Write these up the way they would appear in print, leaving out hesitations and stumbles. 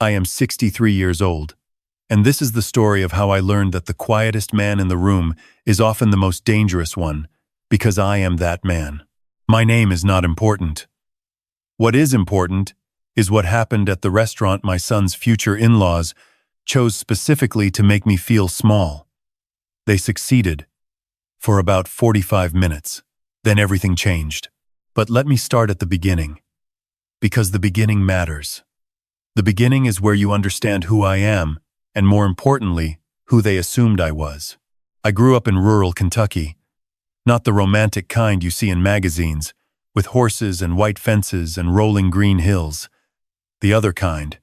I am 63 years old, and this is the story of how I learned that the quietest man in the room is often the most dangerous one, because I am that man. My name is not important. What is important is what happened at the restaurant my son's future in-laws chose specifically to make me feel small. They succeeded for about 45 minutes. Then everything changed. But let me start at the beginning, because the beginning matters. The beginning is where you understand who I am, and more importantly, who they assumed I was. I grew up in rural Kentucky, not the romantic kind you see in magazines, with horses and white fences and rolling green hills. The other kind.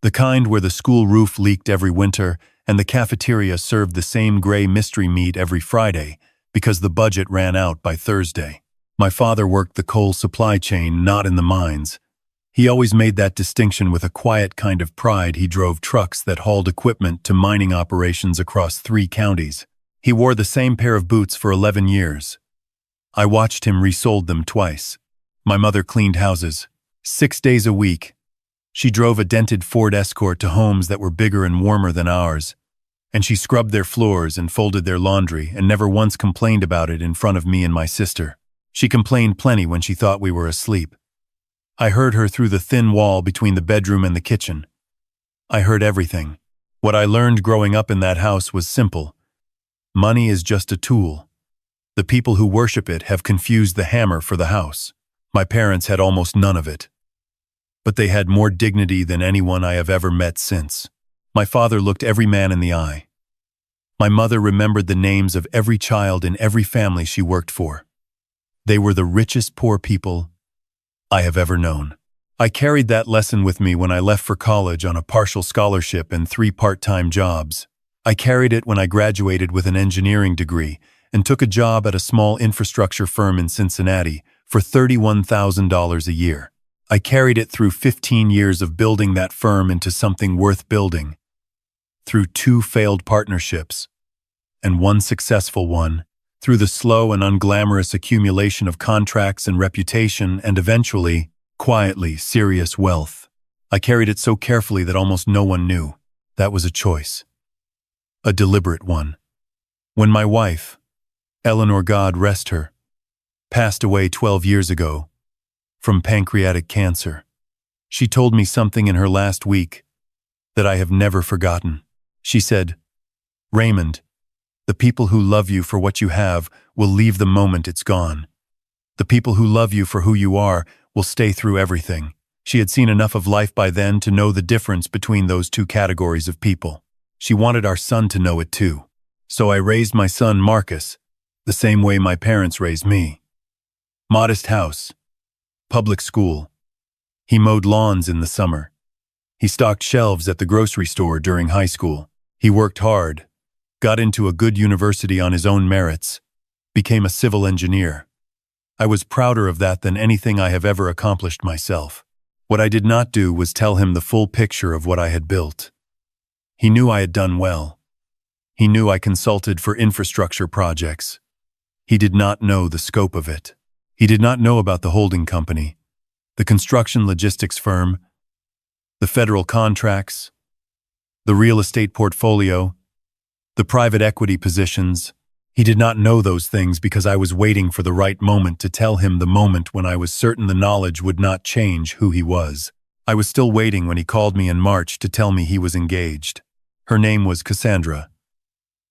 The kind where the school roof leaked every winter and the cafeteria served the same gray mystery meat every Friday because the budget ran out by Thursday. My father worked the coal supply chain, not in the mines. He always made that distinction with a quiet kind of pride. He drove trucks that hauled equipment to mining operations across 3 counties. He wore the same pair of boots for 11 years. I watched him resold them twice. My mother cleaned houses 6 days a week. She drove a dented Ford Escort to homes that were bigger and warmer than ours, and she scrubbed their floors and folded their laundry and never once complained about it in front of me and my sister. She complained plenty when she thought we were asleep. I heard her through the thin wall between the bedroom and the kitchen. I heard everything. What I learned growing up in that house was simple. Money is just a tool. The people who worship it have confused the hammer for the house. My parents had almost none of it, but they had more dignity than anyone I have ever met since. My father looked every man in the eye. My mother remembered the names of every child in every family she worked for. They were the richest poor people I have ever known. I carried that lesson with me when I left for college on a partial scholarship and 3 part-time jobs. I carried it when I graduated with an engineering degree and took a job at a small infrastructure firm in Cincinnati for $31,000 a year. I carried it through 15 years of building that firm into something worth building, through 2 failed partnerships, and 1 successful one, through the slow and unglamorous accumulation of contracts and reputation, and eventually, quietly, serious wealth. I carried it so carefully that almost no one knew. That was a choice. A deliberate one. When my wife, Eleanor, God rest her, passed away 12 years ago from pancreatic cancer, she told me something in her last week that I have never forgotten. She said, "Raymond, the people who love you for what you have will leave the moment it's gone. The people who love you for who you are will stay through everything." She had seen enough of life by then to know the difference between those 2 categories of people. She wanted our son to know it too. So I raised my son Marcus the same way my parents raised me. Modest house. Public school. He mowed lawns in the summer. He stocked shelves at the grocery store during high school. He worked hard, got into a good university on his own merits, became a civil engineer. I was prouder of that than anything I have ever accomplished myself. What I did not do was tell him the full picture of what I had built. He knew I had done well. He knew I consulted for infrastructure projects. He did not know the scope of it. He did not know about the holding company, the construction logistics firm, the federal contracts, the real estate portfolio, the private equity positions. He did not know those things because I was waiting for the right moment to tell him, the moment when I was certain the knowledge would not change who he was. I was still waiting when he called me in March to tell me he was engaged. Her name was Cassandra.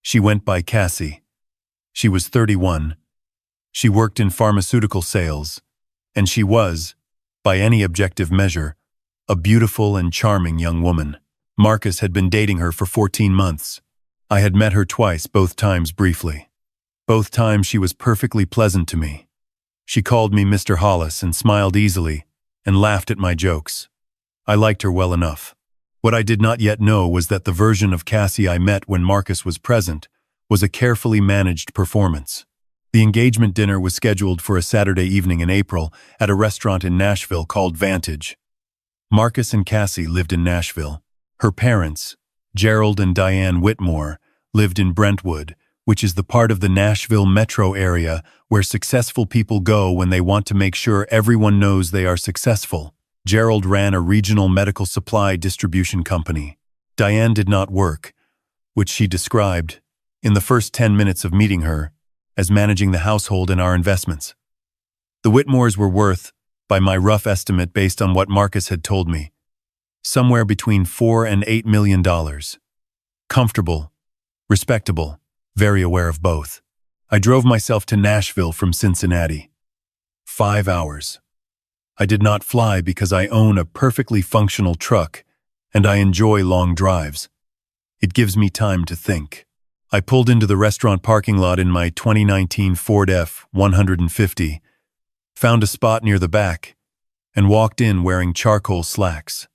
She went by Cassie. She was 31. She worked in pharmaceutical sales, and she was, by any objective measure, a beautiful and charming young woman. Marcus had been dating her for 14 months. I had met her twice, both times briefly. Both times she was perfectly pleasant to me. She called me Mr. Hollis and smiled easily and laughed at my jokes. I liked her well enough. What I did not yet know was that the version of Cassie I met when Marcus was present was a carefully managed performance. The engagement dinner was scheduled for a Saturday evening in April at a restaurant in Nashville called Vantage. Marcus and Cassie lived in Nashville. Her parents, Gerald and Diane Whitmore, lived in Brentwood, which is the part of the Nashville metro area where successful people go when they want to make sure everyone knows they are successful. Gerald ran a regional medical supply distribution company. Diane did not work, which she described, in the first 10 minutes of meeting her, as managing the household and our investments. The Whitmores were worth, by my rough estimate based on what Marcus had told me, somewhere between $4 and $8 million. Comfortable, respectable, very aware of both. I drove myself to Nashville from Cincinnati. 5 hours. I did not fly because I own a perfectly functional truck and I enjoy long drives. It gives me time to think. I pulled into the restaurant parking lot in my 2019 Ford F-150, found a spot near the back, and walked in wearing charcoal slacks,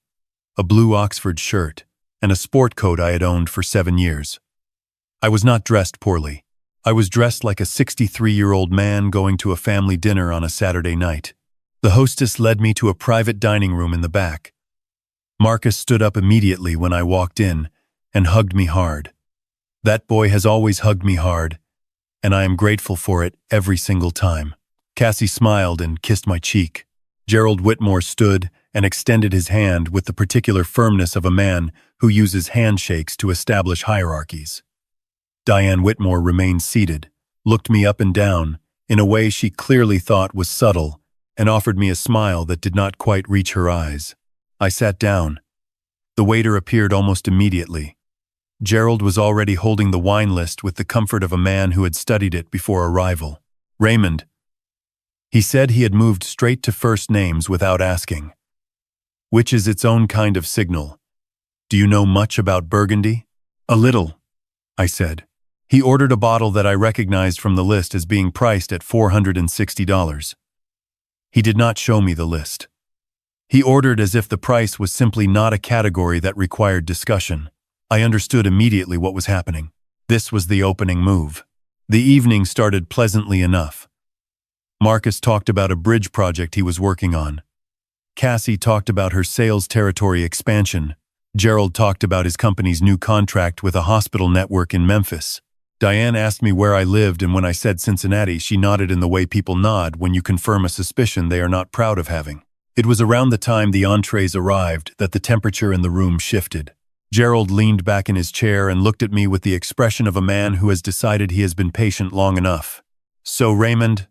a blue Oxford shirt, and a sport coat I had owned for 7 years. I was not dressed poorly. I was dressed like a 63-year-old man going to a family dinner on a Saturday night. The hostess led me to a private dining room in the back. Marcus stood up immediately when I walked in and hugged me hard. That boy has always hugged me hard, and I am grateful for it every single time. Cassie smiled and kissed my cheek. Gerald Whitmore stood and extended his hand with the particular firmness of a man who uses handshakes to establish hierarchies. Diane Whitmore remained seated, looked me up and down, in a way she clearly thought was subtle, and offered me a smile that did not quite reach her eyes. I sat down. The waiter appeared almost immediately. Gerald was already holding the wine list with the comfort of a man who had studied it before arrival. Raymond. He said he had moved straight to first names without asking. Which is its own kind of signal. Do you know much about Burgundy? A little, I said. He ordered a bottle that I recognized from the list as being priced at $460. He did not show me the list. He ordered as if the price was simply not a category that required discussion. I understood immediately what was happening. This was the opening move. The evening started pleasantly enough. Marcus talked about a bridge project he was working on. Cassie talked about her sales territory expansion. Gerald talked about his company's new contract with a hospital network in Memphis. Diane asked me where I lived, and when I said Cincinnati, she nodded in the way people nod when you confirm a suspicion they are not proud of having. It was around the time the entrees arrived that the temperature in the room shifted. Gerald leaned back in his chair and looked at me with the expression of a man who has decided he has been patient long enough. So, Raymond,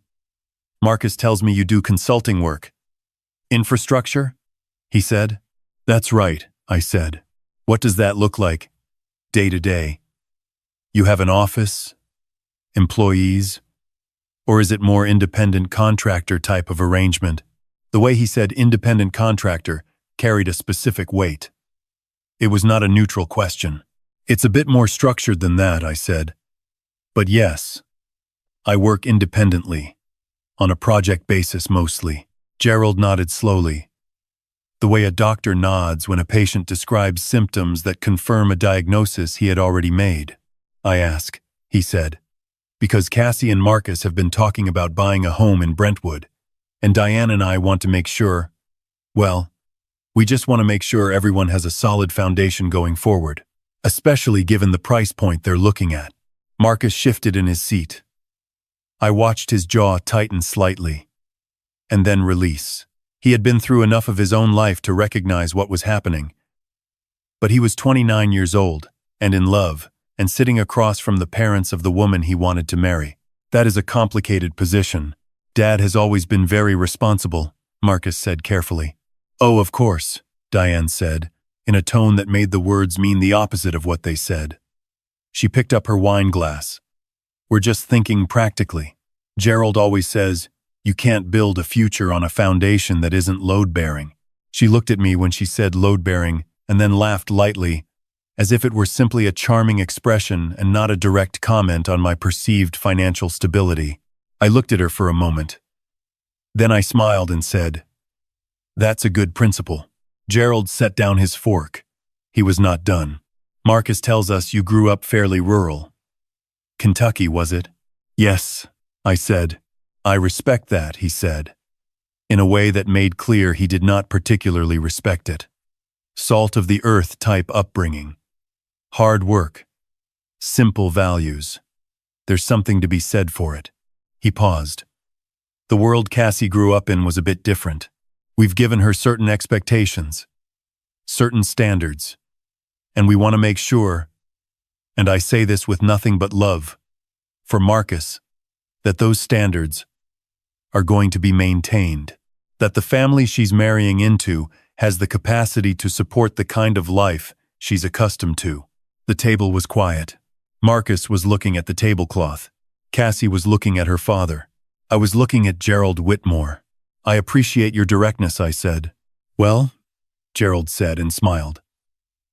Marcus tells me you do consulting work. Infrastructure? He said. That's right, I said. What does that look like? Day to day. You have an office? Employees? Or is it more independent contractor type of arrangement? The way he said independent contractor carried a specific weight. It was not a neutral question. It's a bit more structured than that, I said. But yes, I work independently, on a project basis mostly. Gerald nodded slowly, the way a doctor nods when a patient describes symptoms that confirm a diagnosis he had already made. I ask, he said, because Cassie and Marcus have been talking about buying a home in Brentwood, and Diane and I want to make sure, well, we just want to make sure everyone has a solid foundation going forward, especially given the price point they're looking at. Marcus shifted in his seat. I watched his jaw tighten slightly, and then release. He had been through enough of his own life to recognize what was happening. But he was 29 years old, and in love, and sitting across from the parents of the woman he wanted to marry. That is a complicated position. Dad has always been very responsible, Marcus said carefully. Oh, of course, Diane said, in a tone that made the words mean the opposite of what they said. She picked up her wine glass. We're just thinking practically. Gerald always says, you can't build a future on a foundation that isn't load-bearing. She looked at me when she said load-bearing and then laughed lightly, as if it were simply a charming expression and not a direct comment on my perceived financial stability. I looked at her for a moment. Then I smiled and said, that's a good principle. Gerald set down his fork. He was not done. Marcus tells us you grew up fairly rural. Kentucky, was it? Yes, I said. I respect that, he said, in a way that made clear he did not particularly respect it. Salt of the earth type upbringing. Hard work. Simple values. There's something to be said for it. He paused. The world Cassie grew up in was a bit different. We've given her certain expectations, certain standards, and we want to make sure, and I say this with nothing but love, for Marcus, that those standards are going to be maintained, that the family she's marrying into has the capacity to support the kind of life she's accustomed to. The table was quiet. Marcus was looking at the tablecloth. Cassie was looking at her father. I was looking at Gerald Whitmore. I appreciate your directness, I said. Well, Gerald said and smiled.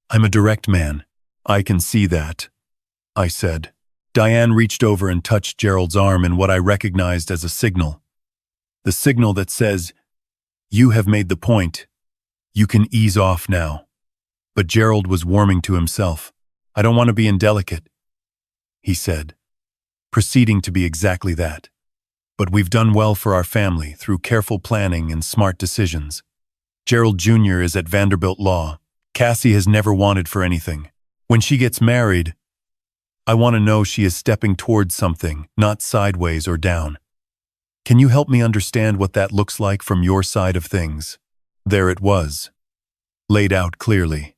I'm a direct man. I can see that, I said. Diane reached over and touched Gerald's arm in what I recognized as a signal. The signal that says, you have made the point. You can ease off now. But Gerald was warming to himself. I don't want to be indelicate, he said, proceeding to be exactly that. But we've done well for our family through careful planning and smart decisions. Gerald Jr. is at Vanderbilt Law. Cassie has never wanted for anything. When she gets married, I want to know she is stepping towards something, not sideways or down. Can you help me understand what that looks like from your side of things? There it was, laid out clearly.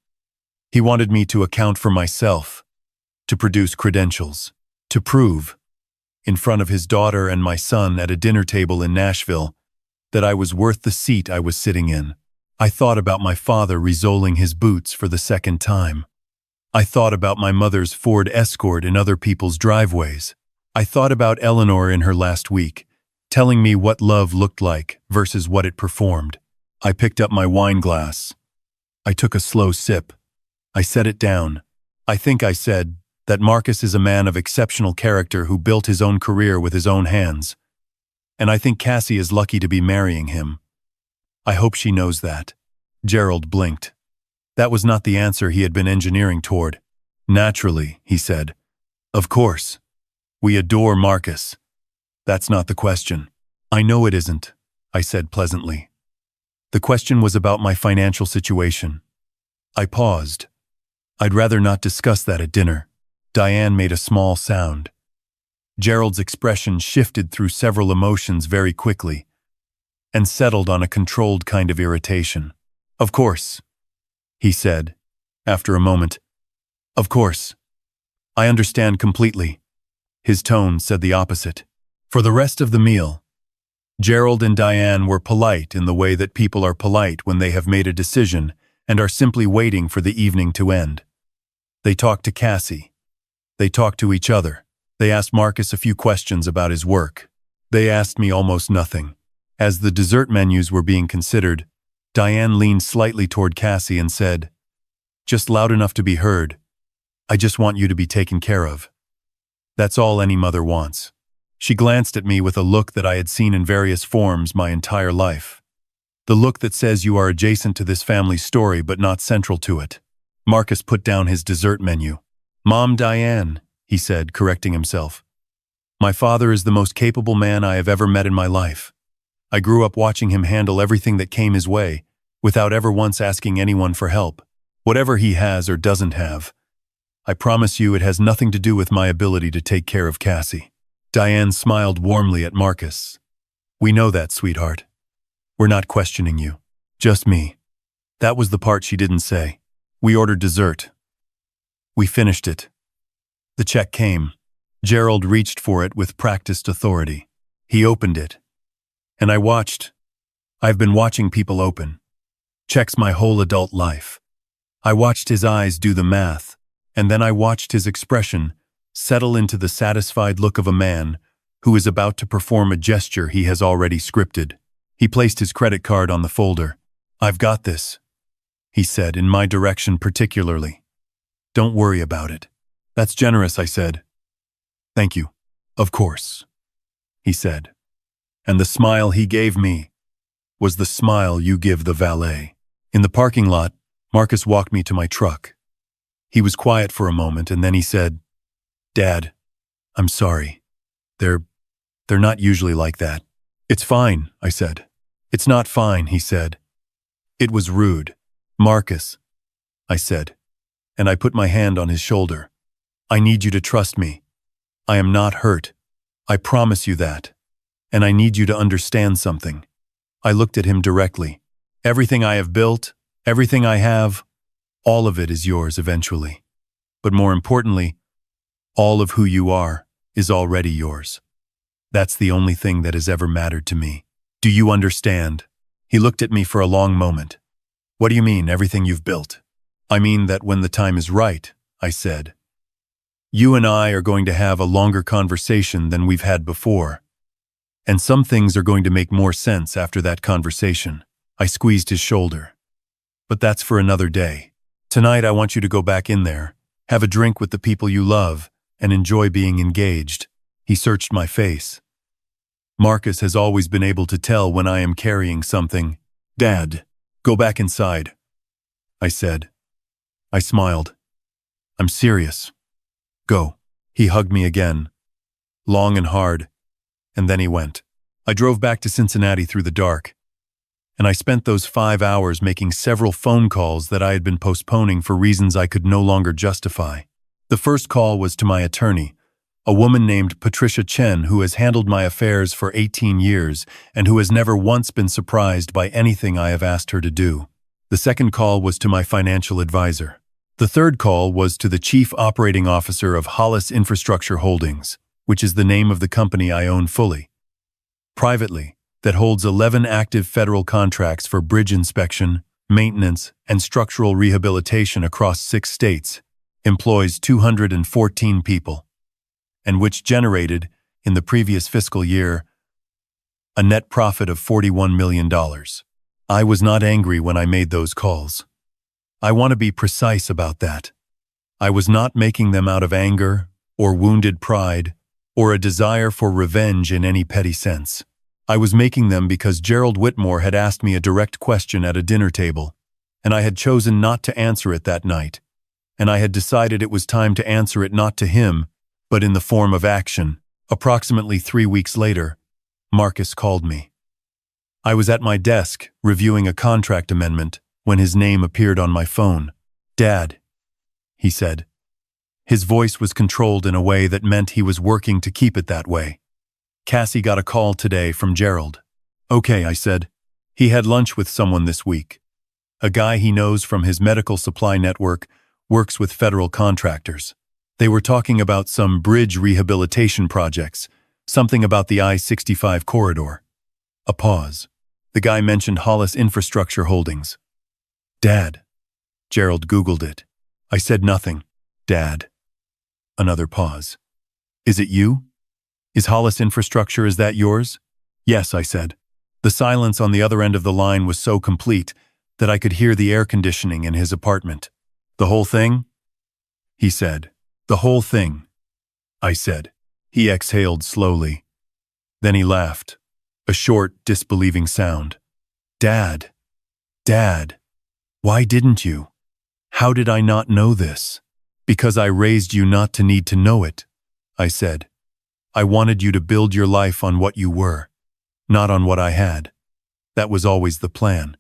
He wanted me to account for myself, to produce credentials, to prove, in front of his daughter and my son at a dinner table in Nashville, that I was worth the seat I was sitting in. I thought about my father resoling his boots for the second time. I thought about my mother's Ford Escort in other people's driveways. I thought about Eleanor in her last week, telling me what love looked like versus what it performed. I picked up my wine glass. I took a slow sip. I set it down. I think I said that Marcus is a man of exceptional character who built his own career with his own hands. And I think Cassie is lucky to be marrying him. I hope she knows that. Gerald blinked. That was not the answer he had been engineering toward. Naturally, he said. Of course. We adore Marcus. That's not the question. I know it isn't, I said pleasantly. The question was about my financial situation. I paused. I'd rather not discuss that at dinner. Diane made a small sound. Gerald's expression shifted through several emotions very quickly and settled on a controlled kind of irritation. Of course, he said, after a moment. Of course. I understand completely. His tone said the opposite. For the rest of the meal, Gerald and Diane were polite in the way that people are polite when they have made a decision and are simply waiting for the evening to end. They talked to Cassie. They talked to each other. They asked Marcus a few questions about his work. They asked me almost nothing. As the dessert menus were being considered, Diane leaned slightly toward Cassie and said, just loud enough to be heard, I just want you to be taken care of. That's all any mother wants. She glanced at me with a look that I had seen in various forms my entire life. The look that says you are adjacent to this family's story but not central to it. Marcus put down his dessert menu. Mom, Diane, he said, correcting himself. My father is the most capable man I have ever met in my life. I grew up watching him handle everything that came his way, without ever once asking anyone for help, whatever he has or doesn't have. I promise you it has nothing to do with my ability to take care of Cassie. Diane smiled warmly at Marcus. We know that, sweetheart. We're not questioning you. Just me. That was the part she didn't say. We ordered dessert. We finished it. The check came. Gerald reached for it with practiced authority. He opened it. And I watched. I've been watching people open checks my whole adult life. I watched his eyes do the math, and then I watched his expression settle into the satisfied look of a man who is about to perform a gesture he has already scripted. He placed his credit card on the folder. I've got this, he said, in my direction particularly. Don't worry about it. That's generous, I said. Thank you. Of course, he said. And the smile he gave me was the smile you give the valet. In the parking lot, Marcus walked me to my truck. He was quiet for a moment and then he said, Dad, I'm sorry. They're not usually like that. It's fine, I said. It's not fine, he said. It was rude. Marcus, I said, and I put my hand on his shoulder. I need you to trust me. I am not hurt. I promise you that. And I need you to understand something. I looked at him directly. Everything I have built, everything I have, all of it is yours eventually. But more importantly, all of who you are is already yours. That's the only thing that has ever mattered to me. Do you understand? He looked at me for a long moment. What do you mean, everything you've built? I mean that when the time is right, I said. You and I are going to have a longer conversation than we've had before. And some things are going to make more sense after that conversation. I squeezed his shoulder. But that's for another day. Tonight I want you to go back in there, have a drink with the people you love, and enjoy being engaged. He searched my face. Marcus has always been able to tell when I am carrying something. Dad, go back inside, I said. I smiled. I'm serious. Go. He hugged me again, long and hard, and then he went. I drove back to Cincinnati through the dark, and I spent those 5 hours making several phone calls that I had been postponing for reasons I could no longer justify. The first call was to my attorney, a woman named Patricia Chen who has handled my affairs for 18 years and who has never once been surprised by anything I have asked her to do. The second call was to my financial advisor. The third call was to the Chief Operating Officer of Hollis Infrastructure Holdings, which is the name of the company I own fully, privately, that holds 11 active federal contracts for bridge inspection, maintenance, and structural rehabilitation across 6 states, employs 214 people, and which generated, in the previous fiscal year, a net profit of $41 million. I was not angry when I made those calls. I want to be precise about that. I was not making them out of anger, or wounded pride, or a desire for revenge in any petty sense. I was making them because Gerald Whitmore had asked me a direct question at a dinner table, and I had chosen not to answer it that night, and I had decided it was time to answer it not to him, but in the form of action. Approximately 3 weeks later, Marcus called me. I was at my desk, reviewing a contract amendment, when his name appeared on my phone. Dad, he said. His voice was controlled in a way that meant he was working to keep it that way. Cassie got a call today from Gerald. Okay, I said. He had lunch with someone this week. A guy he knows from his medical supply network works with federal contractors. They were talking about some bridge rehabilitation projects, something about the I-65 corridor. A pause. The guy mentioned Hollis Infrastructure Holdings. Dad. Gerald Googled it. I said nothing. Dad. Another pause. Is it you? Is Hollis Infrastructure, is that yours? Yes, I said. The silence on the other end of the line was so complete that I could hear the air conditioning in his apartment. The whole thing? He said. The whole thing, I said. He exhaled slowly. Then he laughed, a short, disbelieving sound. Dad. Dad. Why didn't you? How did I not know this? Because I raised you not to need to know it, I said. I wanted you to build your life on what you were, not on what I had. That was always the plan.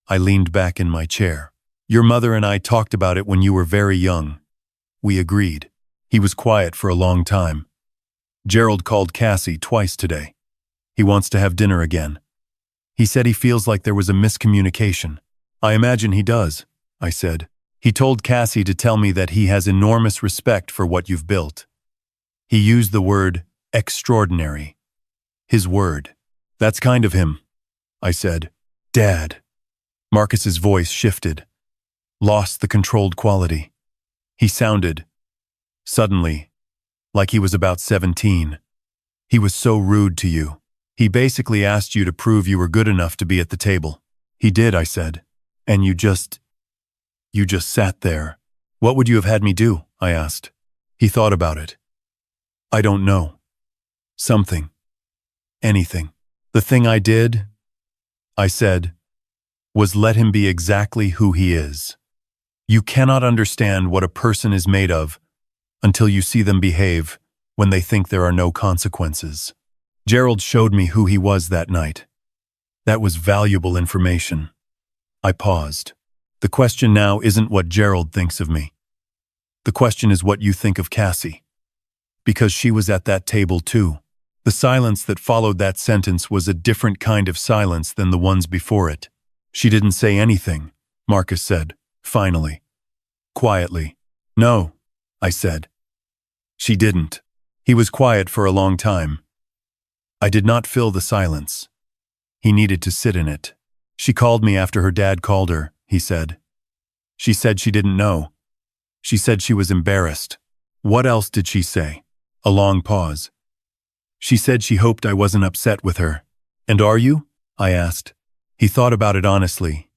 I leaned back in my chair. Your mother and I talked about it when you were very young. We agreed. He was quiet for a long time. Gerald called Cassie twice today. He wants to have dinner again. He said he feels like there was a miscommunication. I imagine he does, I said. He told Cassie to tell me that he has enormous respect for what you've built. He used the word extraordinary. His word. That's kind of him, I said. Dad. Marcus's voice shifted, lost the controlled quality. He sounded, suddenly, like he was about 17. He was so rude to you. He basically asked you to prove you were good enough to be at the table. He did, I said. And you just sat there. What would you have had me do? I asked. He thought about it. I don't know. Something. Anything. The thing I did, I said, was let him be exactly who he is. You cannot understand what a person is made of until you see them behave when they think there are no consequences. Gerald showed me who he was that night. That was valuable information. I paused. The question now isn't what Gerald thinks of me. The question is what you think of Cassie. Because she was at that table too. The silence that followed that sentence was a different kind of silence than the ones before it. She didn't say anything, Marcus said, finally. Quietly. No, I said. She didn't. He was quiet for a long time. I did not fill the silence. He needed to sit in it. She called me after her dad called her, he said. She said she didn't know. She said she was embarrassed. What else did she say? A long pause. She said she hoped I wasn't upset with her. And are you? I asked. He thought about it honestly,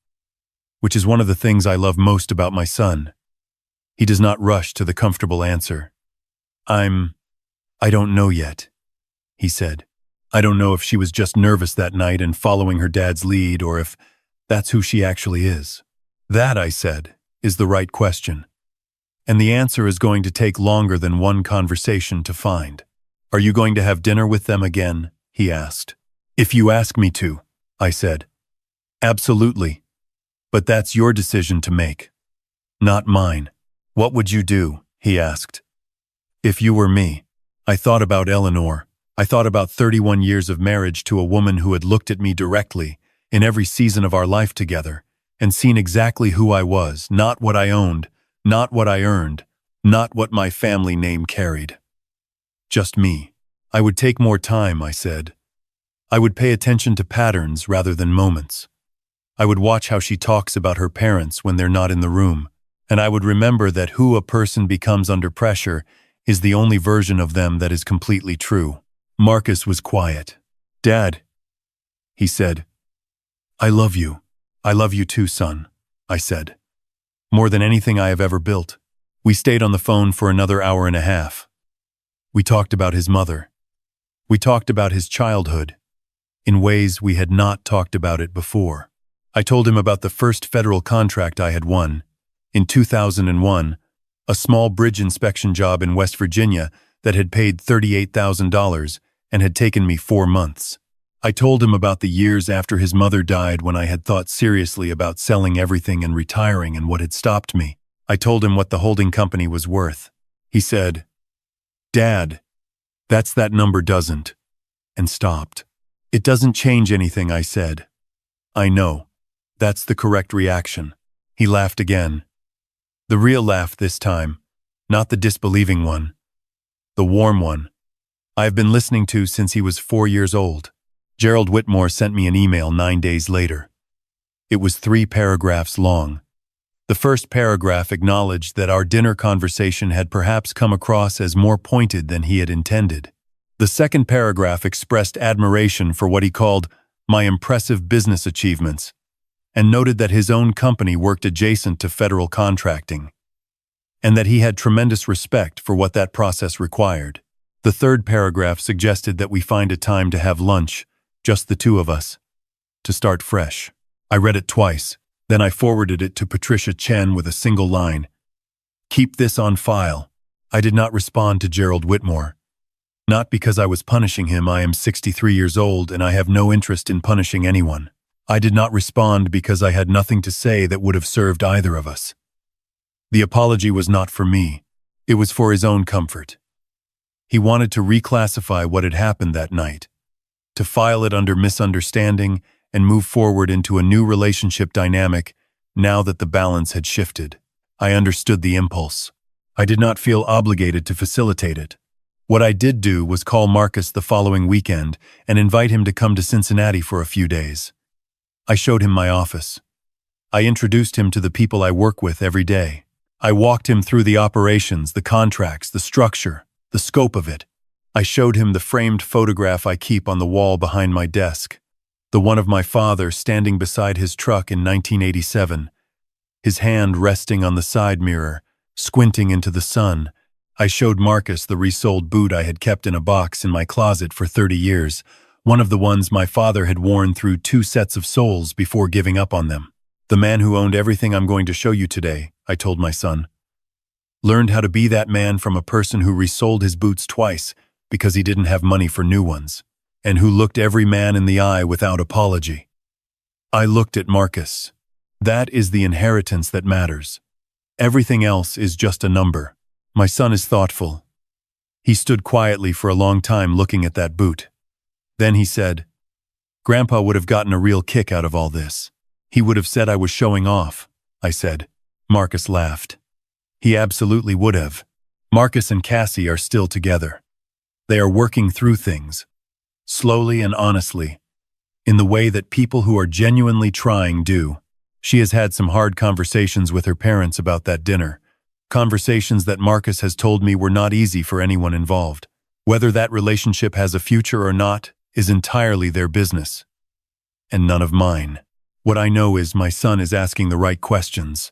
which is one of the things I love most about my son. He does not rush to the comfortable answer. I don't know yet, he said. I don't know if she was just nervous that night and following her dad's lead, or if that's who she actually is. That, I said, is the right question. And the answer is going to take longer than one conversation to find. Are you going to have dinner with them again? He asked. If you ask me to, I said. Absolutely. But that's your decision to make. Not mine. What would you do? He asked. If you were me. I thought about Eleanor. I thought about 31 years of marriage to a woman who had looked at me directly in every season of our life together and seen exactly who I was, not what I owned, not what I earned, not what my family name carried. Just me. I would take more time, I said. I would pay attention to patterns rather than moments. I would watch how she talks about her parents when they're not in the room, and I would remember that who a person becomes under pressure is the only version of them that is completely true. Marcus was quiet. Dad, he said. I love you. I love you too, son, I said. More than anything I have ever built. We stayed on the phone for another hour and a half. We talked about his mother. We talked about his childhood in ways we had not talked about it before. I told him about the first federal contract I had won. In 2001, a small bridge inspection job in West Virginia that had paid $38,000 and had taken me 4 months. I told him about the years after his mother died when I had thought seriously about selling everything and retiring and what had stopped me. I told him what the holding company was worth. He said, Dad, that's that number doesn't, and stopped. It doesn't change anything, I said. I know. That's the correct reaction. He laughed again. The real laugh this time, not the disbelieving one. The warm one. I have been listening to since he was 4 years old. Gerald Whitmore sent me an email 9 days later. It was 3 paragraphs long. The first paragraph acknowledged that our dinner conversation had perhaps come across as more pointed than he had intended. The second paragraph expressed admiration for what he called my impressive business achievements, and noted that his own company worked adjacent to federal contracting, and that he had tremendous respect for what that process required. The third paragraph suggested that we find a time to have lunch, just the 2 of us, to start fresh. I read it twice, then I forwarded it to Patricia Chen with a single line. Keep this on file. I did not respond to Gerald Whitmore. Not because I was punishing him. I am 63 years old and I have no interest in punishing anyone. I did not respond because I had nothing to say that would have served either of us. The apology was not for me. It was for his own comfort. He wanted to reclassify what had happened that night, to file it under misunderstanding and move forward into a new relationship dynamic now that the balance had shifted. I understood the impulse. I did not feel obligated to facilitate it. What I did do was call Marcus the following weekend and invite him to come to Cincinnati for a few days. I showed him my office. I introduced him to the people I work with every day. I walked him through the operations, the contracts, the structure, the scope of it. I showed him the framed photograph I keep on the wall behind my desk, the one of my father standing beside his truck in 1987, his hand resting on the side mirror, squinting into the sun. I showed Marcus the resold boot I had kept in a box in my closet for 30 years, one of the ones my father had worn through 2 sets of soles before giving up on them. The man who owned everything I'm going to show you today, I told my son, learned how to be that man from a person who resold his boots twice because he didn't have money for new ones, and who looked every man in the eye without apology. I looked at Marcus. That is the inheritance that matters. Everything else is just a number. My son is thoughtful. He stood quietly for a long time looking at that boot. Then he said, Grandpa would have gotten a real kick out of all this. He would have said I was showing off, I said. Marcus laughed. He absolutely would have. Marcus and Cassie are still together. They are working through things, slowly and honestly, in the way that people who are genuinely trying do. She has had some hard conversations with her parents about that dinner, conversations that Marcus has told me were not easy for anyone involved. Whether that relationship has a future or not is entirely their business, and none of mine. What I know is my son is asking the right questions.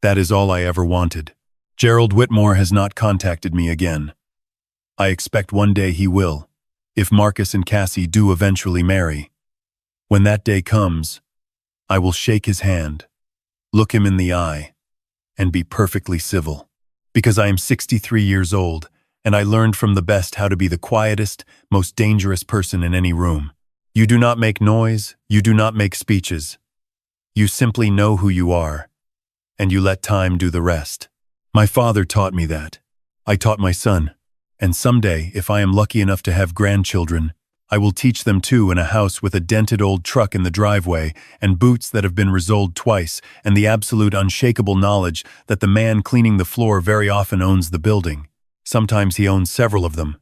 That is all I ever wanted. Gerald Whitmore has not contacted me again. I expect one day he will, if Marcus and Cassie do eventually marry. When that day comes, I will shake his hand, look him in the eye, and be perfectly civil. Because I am 63 years old, and I learned from the best how to be the quietest, most dangerous person in any room. You do not make noise, you do not make speeches. You simply know who you are, and you let time do the rest. My father taught me that. I taught my son, and someday, if I am lucky enough to have grandchildren, I will teach them too, in a house with a dented old truck in the driveway and boots that have been resoled twice, and the absolute unshakable knowledge that the man cleaning the floor very often owns the building. Sometimes he owns several of them.